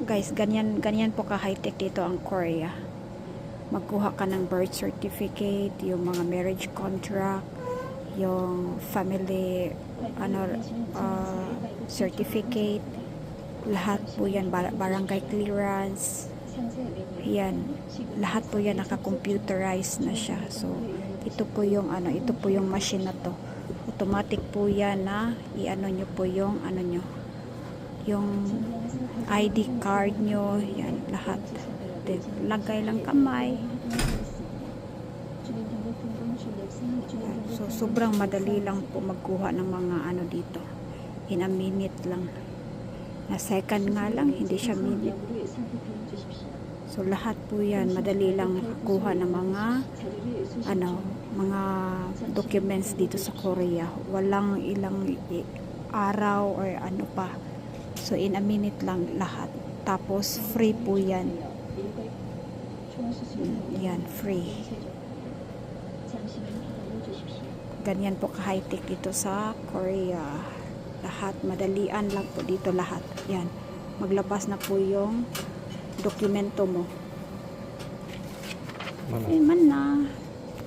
guys, ganyan po ka high-tech dito ang Korea. Magkuha ka ng birth certificate, yung mga marriage contract, yung family certificate, lahat po yan, barangay clearance, yan, lahat po yan naka-computerize na siya. So ito po yung machine na to, automatic po yan na nyo po yung nyo, yung ID card nyo, yan, lahat. Lagay lang kamay. So sobrang madali lang po magkuha ng mga dito, in a minute lang, na second nga lang, hindi siya minute. So lahat po yan madali lang kuha ng mga mga documents dito sa Korea. Walang ilang araw or pa. So in a minute lang lahat. Tapos free po yan. Yan, free. Ganyan po ka high-tech dito sa Korea. Lahat madalian lang po dito lahat. Yan. Maglabas na po yung dokumento mo. Mana? Ayun man na.